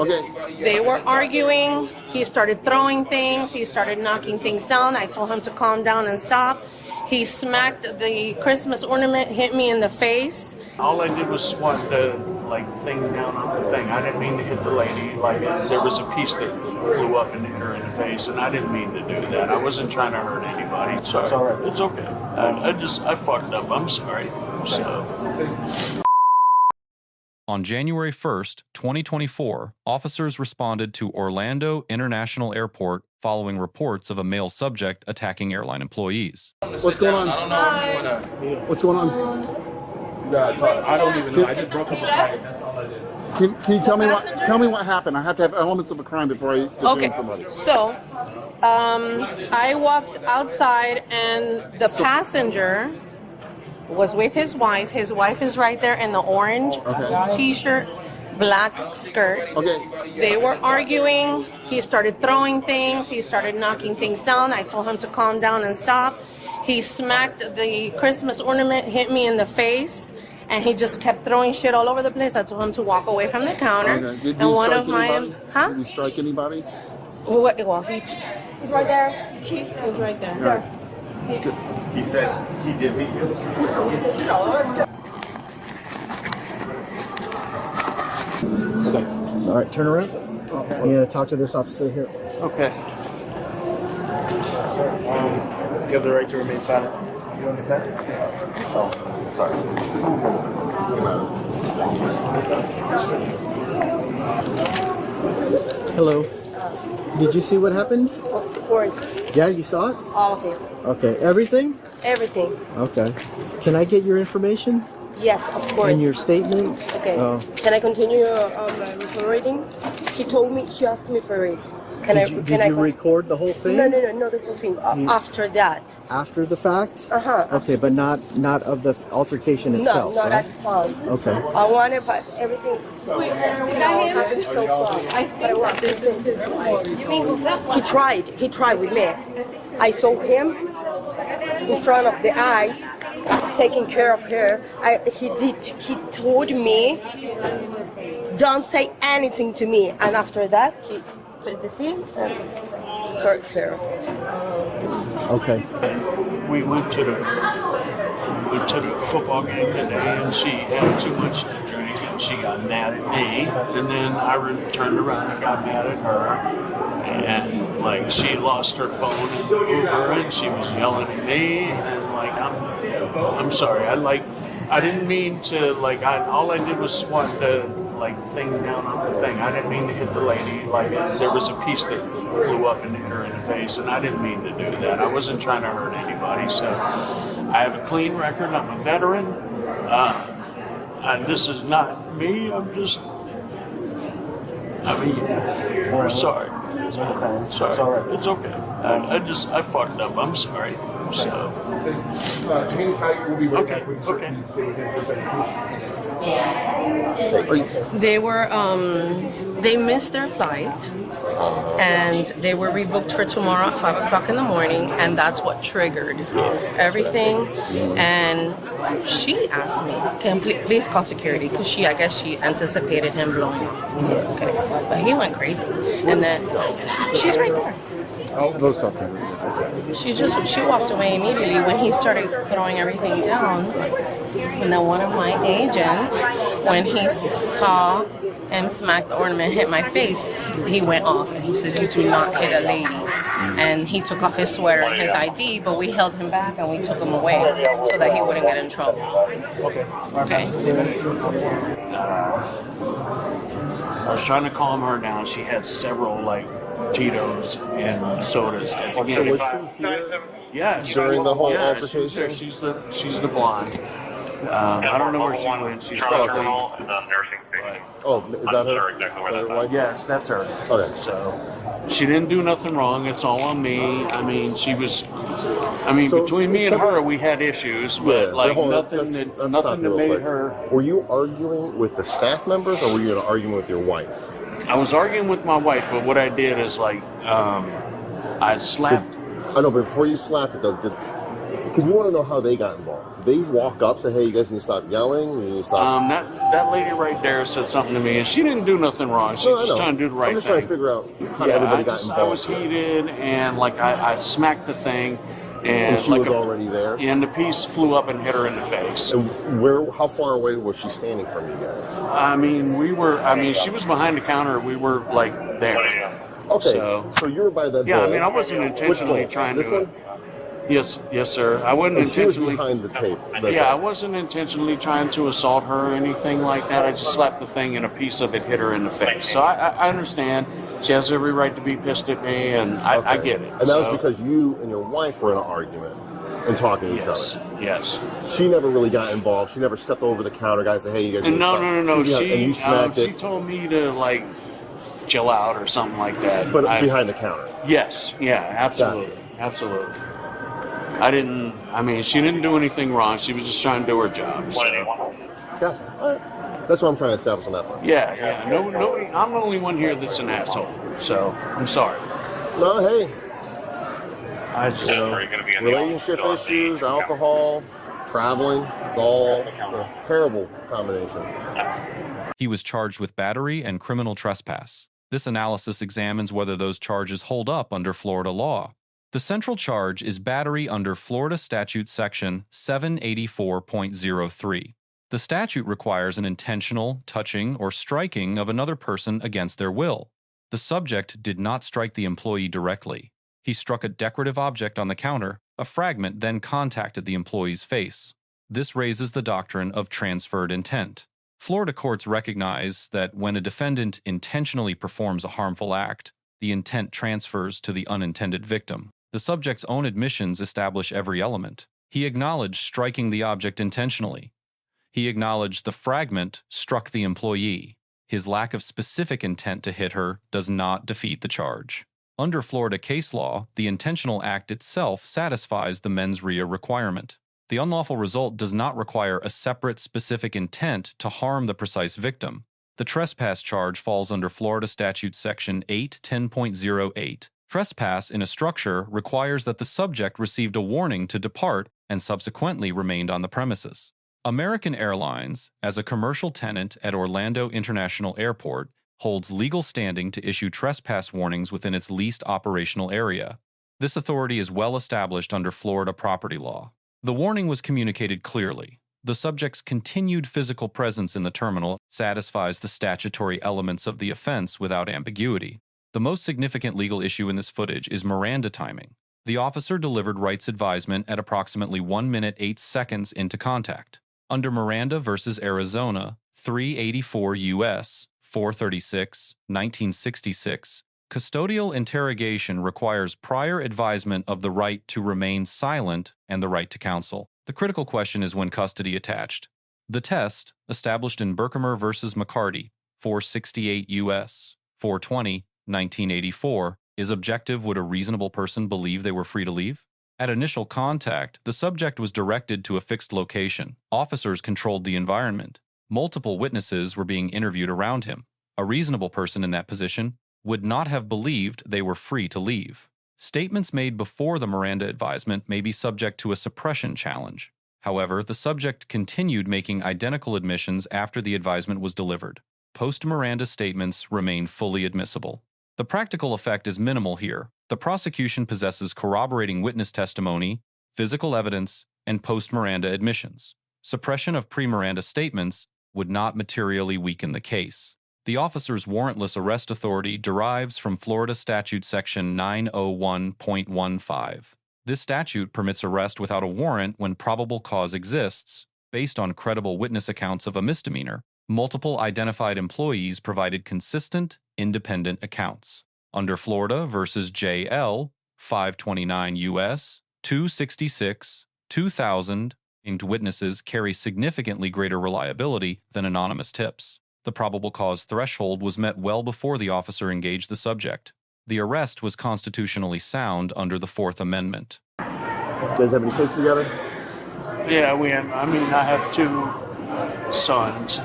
Okay. They were arguing. He started throwing things. He started knocking things down. I told him to calm down and stop. He smacked the Christmas ornament, hit me in the face. All I did was swat the thing down on the thing. I didn't mean to hit the lady. There was a piece that flew up and hit her in the face, and I didn't mean to do that. I wasn't trying to hurt anybody. Sorry. It's all right. It's okay. I fucked up. I'm sorry. So. On January 1st, 2024, officers responded to Orlando International Airport following reports of a male subject attacking airline employees. What's going on? I don't know. What's going on? I don't even know. I just broke up a fight. That's all I did. Can you tell me what happened? I have to have elements of a crime before I detain somebody. So, I walked outside and the passenger was with his wife. His wife is right there in the orange t-shirt, black skirt. Okay. They were arguing. He started throwing things. He started knocking things down. I told him to calm down and stop. He smacked the Christmas ornament, hit me in the face, and he just kept throwing shit all over the place. I told him to walk away from the counter. Okay. Did and you one strike of my anybody? Did you strike anybody? Well, he's right there. He's right there. Right. Good. He said he did hit you. Okay. All right, turn around. I'm going to talk to this officer here. Okay. You have the right to remain silent. You understand? Oh, sorry. Hello. Did you see what happened? Of course. Yeah, you saw it? All of it. Okay. Everything? Everything. Okay. Can I get your information Yes, of course. and your statement? Okay. Oh. Can I continue reading? She asked me for it. Did you record the whole thing? No, the whole thing. After that. After the fact? Uh-huh. Okay, but not of the altercation itself, No, right? that's fine. Okay. I want it, but everything. Happened so far. I think this is his wife. He tried with me. I saw him in front of the eye, taking care of her. He told me, don't say anything to me. And after that, he put the thing and hurt her. Okay. We went to the football game today, and she had too much to drink, and she got mad at me. And then I turned around and got mad at her, and she lost her phone in the Uber, and she was yelling at me, and I'm sorry. I didn't mean to all I did was swat the thing down on the thing. I didn't mean to hit the lady. There was a piece that flew up and hit her in the face, and I didn't mean to do that. I wasn't trying to hurt anybody. So I have a clean record. I'm a veteran. And this is not me. I'm sorry. Sorry. It's all right. It's okay. I fucked up. I'm sorry. So. Hang tight. We'll be right back. Okay. They were they missed their flight and they were rebooked for tomorrow at 5 o'clock in the morning, and that's what triggered everything. And she asked me, please call security, because I guess she anticipated him blowing up. Okay, but he went crazy, and then she's right there. Oh, those stuff. Okay. She walked away immediately when he started throwing everything down. And then one of my agents, when he saw him smack the ornament, hit my face, he went off and he said, "You do not hit a lady." And he took off his sweater and his ID, but we held him back and we took him away so that he wouldn't get in trouble. Okay. I was trying to calm her down. She had several Tito's and sodas. So was she here Yeah, during the whole yeah, altercation? She's the blonde. I don't know where she went. She's probably. Oh, is that her? exactly Her wife? Yes, that's her. Okay. So she didn't do nothing wrong. It's all on me. I mean, So- between me and her, we had issues, but nothing let's that stop you real made quick. her. Were you arguing with the staff members, or were you arguing with your wife? I was arguing with my wife, but what I did is I slapped. I know, but before you slapped it, though, Because we want to know how they got involved. Did they walk up, say, hey, you guys need to stop yelling? You need to stop... That lady right there said something to me, and she didn't do nothing wrong. She's just trying to do the right thing. I'm just trying to figure out how everybody got involved. I was heated, and like I smacked the thing, and she was already there? And the piece flew up and hit her in the face. And how far away was she standing from you guys? She was behind the counter. We were like there. Okay, so you were by that Yeah, bowl. I wasn't intentionally trying to... This one? Yes, sir. I wasn't intentionally... She was behind the table. I wasn't intentionally trying to assault her or anything like that. I just slapped the thing and a piece of it hit her in the face. So I understand. She has every right to be pissed at me, and I get it. And that was because you and your wife were in an argument and talking to each other. Yes. She never really got involved. She never stepped over the counter, guys, and said, hey, you guys need to stop. No. She told me to, chill out or something like that. But behind the counter? Yes. Yeah, absolutely. Gotcha. Absolutely. She didn't do anything wrong. She was just trying to do her job. So. Gotcha. All right. That's what I'm trying to establish on that part. Yeah. Nobody. I'm the only one here that's an asshole. So I'm sorry. No, hey. Relationship issues, alcohol, traveling. It's a terrible combination. He was charged with battery and criminal trespass. This analysis examines whether those charges hold up under Florida law. The central charge is battery under Florida Statute Section 784.03. The statute requires an intentional touching or striking of another person against their will. The subject did not strike the employee directly. He struck a decorative object on the counter. A fragment then contacted the employee's face. This raises the doctrine of transferred intent. Florida courts recognize that when a defendant intentionally performs a harmful act, the intent transfers to the unintended victim. The subject's own admissions establish every element. He acknowledged striking the object intentionally. He acknowledged the fragment struck the employee. His lack of specific intent to hit her does not defeat the charge. Under Florida case law, the intentional act itself satisfies the mens rea requirement. The unlawful result does not require a separate specific intent to harm the precise victim. The trespass charge falls under Florida Statute Section 810.08. Trespass in a structure requires that the subject received a warning to depart and subsequently remained on the premises. American Airlines, as a commercial tenant at Orlando International Airport, holds legal standing to issue trespass warnings within its leased operational area. This authority is well established under Florida property law. The warning was communicated clearly. The subject's continued physical presence in the terminal satisfies the statutory elements of the offense without ambiguity. The most significant legal issue in this footage is Miranda timing. The officer delivered rights advisement at approximately 1 minute 8 seconds into contact. Under Miranda v. Arizona, 384 U.S. 436, 1966, custodial interrogation requires prior advisement of the right to remain silent and the right to counsel. The critical question is when custody attached. The test, established in Berkemer v. McCarty, 468 U.S. 420, 1984, is objective. Would a reasonable person believe they were free to leave? At initial contact, the subject was directed to a fixed location. Officers controlled the environment. Multiple witnesses were being interviewed around him. A reasonable person in that position would not have believed they were free to leave. Statements made before the Miranda advisement may be subject to a suppression challenge. However, the subject continued making identical admissions after the advisement was delivered. Post-Miranda statements remain fully admissible. The practical effect is minimal here. The prosecution possesses corroborating witness testimony, physical evidence, and post-Miranda admissions. Suppression of pre-Miranda statements would not materially weaken the case. The officer's warrantless arrest authority derives from Florida Statute Section 901.15. This statute permits arrest without a warrant when probable cause exists, based on credible witness accounts of a misdemeanor. Multiple identified employees provided consistent, independent accounts. Under Florida v. J.L. 529 U.S. 266, 2000, named witnesses carry significantly greater reliability than anonymous tips. The probable cause threshold was met well before the officer engaged the subject. The arrest was constitutionally sound under the Fourth Amendment. You guys have any kids together? Yeah, I have 2 sons.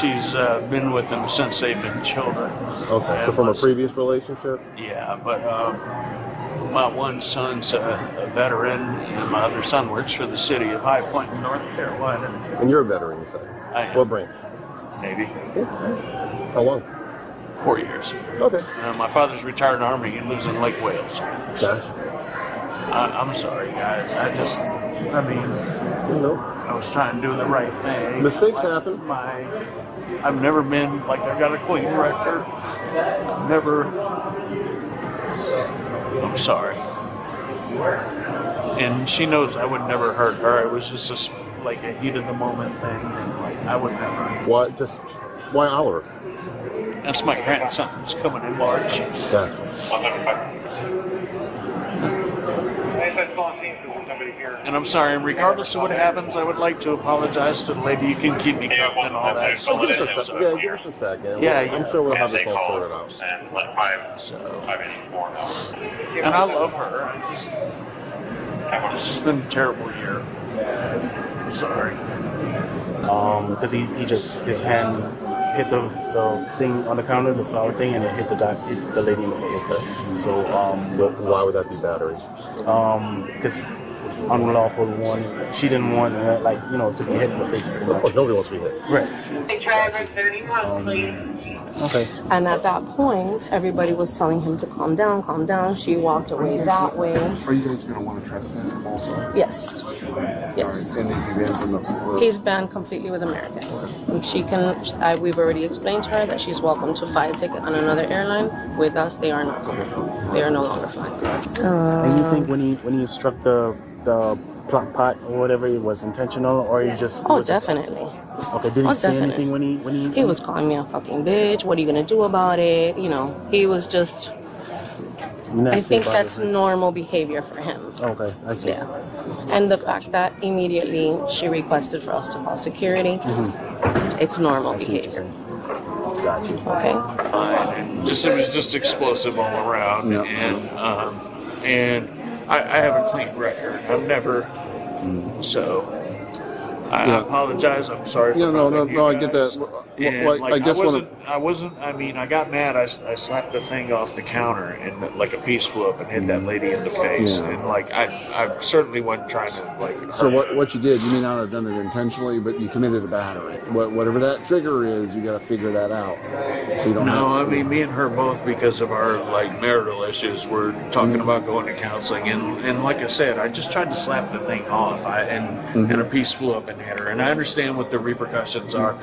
She's been with them since they've been children. Okay, so from a previous relationship? Yeah, but my one son's a veteran, and my other son works for the city of High Point in North Carolina. And you're a veteran, you said. I am. What branch? Navy. Yeah. How long? 4 years. Okay. My father's retired Army and lives in Lake Wales. Gosh. I'm sorry, guys. I mean, I was trying to do the right thing. Mistakes happen. I've never been, like, I got a clean record. I'm sorry. And she knows I would never hurt her. It was just like a heat of the moment thing. And, like, I would never. Why Oliver? That's my grandson's coming in March. Gotcha. And I'm sorry, and regardless of what happens, I would like to apologize to the lady. You can keep me cuffed and all that. Give us a second. Yeah, I'm sure we'll have this all sorted out. And I love her. This has been a terrible year. I'm sorry. Because he just, his hand hit the thing on the counter, the flower thing, and it hit the lady in the face. So, why would that be battery? because unlawful one, she didn't want to be hit in the face pretty much. Of course, nobody wants to be hit. Right. Okay. And at that point, everybody was telling him to calm down, calm down. She walked away that way. Are you guys going to want to trespass him also? Yes. Yes. And is he banned from the? He's banned completely with American. She can. We've already explained to her that she's welcome to buy a ticket on another airline. With us, they are not. They are no longer flying. And you think when he struck the pot or whatever, it was intentional, or he just? Oh, definitely. Okay. Did he say definitely. anything when he? He was calling me a fucking bitch. What are you gonna do about it? You know, he was just. I think that's normal behavior for him. Okay, I see. Yeah. And the fact that immediately she requested for us to call security, it's normal behavior. Got you. Okay. And it was just explosive all around. Yep. And I have a clean record. I've never. So. I apologize. I'm sorry. Yeah, no, I get that. And, Well, I guess I mean, I got mad. I slapped the thing off the counter, and like a piece flew up and hit that lady in the face. Yeah. And like, I certainly wasn't trying to like. So hurt her. what you did, you may not have done it intentionally, but you committed a battery. Whatever that trigger is, you got to figure that out. So you don't. No, I mean, me and her both, because of our like marital issues, we're talking about going to counseling, and like I said, I just tried to slap the thing off, and a piece flew up and hit her, and I understand what the repercussions are.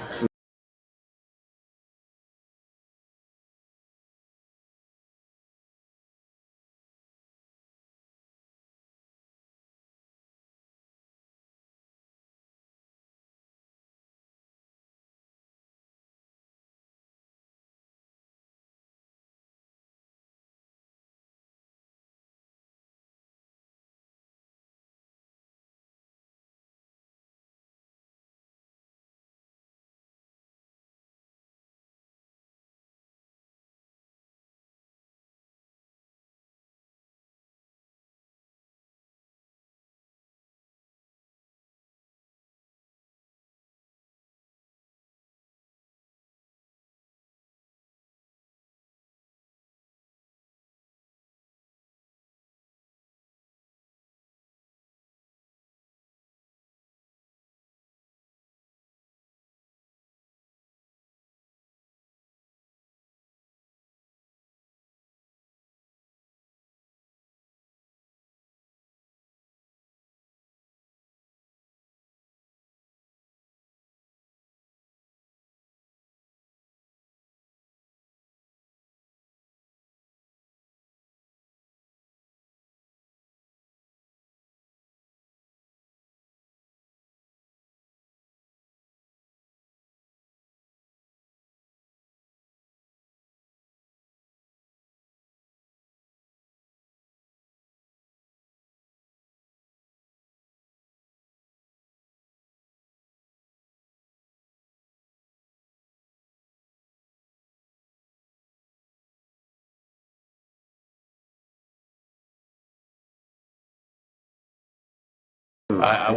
I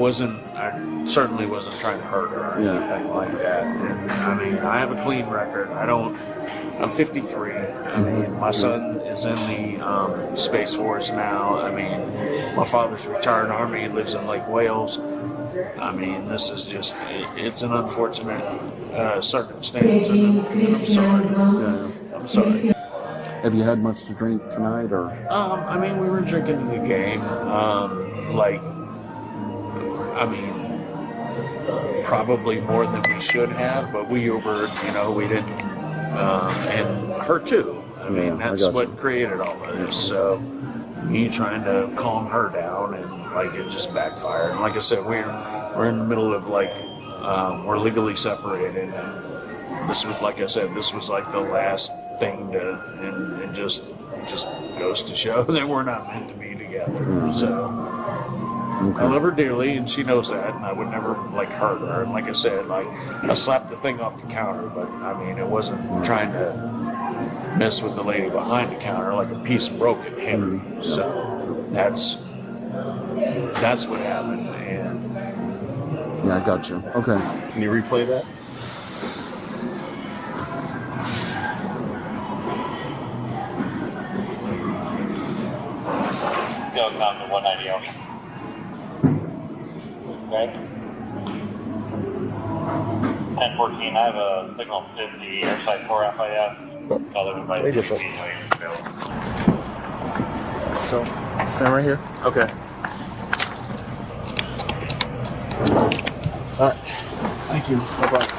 certainly wasn't trying to hurt her or anything like that. And I mean, I have a clean record. I'm 53. I mean, my son is in the Space Force now. I mean, my father's retired Army. He lives in Lake Wales. I mean, this is just, it's an unfortunate circumstance. And I'm sorry. I'm sorry. Have you had much to drink tonight, or? I mean, we were drinking in the game. Probably more than we should have, but we Ubered, we didn't, and her too. I mean, that's what created all of this. So, me trying to calm her down, and it just backfired. And like I said, we're in the middle of we're legally separated. And this was, like I said, this was the last thing and just goes to show that we're not meant to be together. So. I love her dearly, and she knows that, and I would never hurt her. And like I said, I slapped the thing off the counter, but I mean, it wasn't trying to mess with the lady behind the counter like a piece of broken hammer. So that's what happened. And yeah, I got you. Okay. Can you replay that? Still down to 190 ocean. Okay. 1014, I have a signal 50, airside 4 FIS. Other advice. So, stand right here. Okay. All right. Thank you. No problem.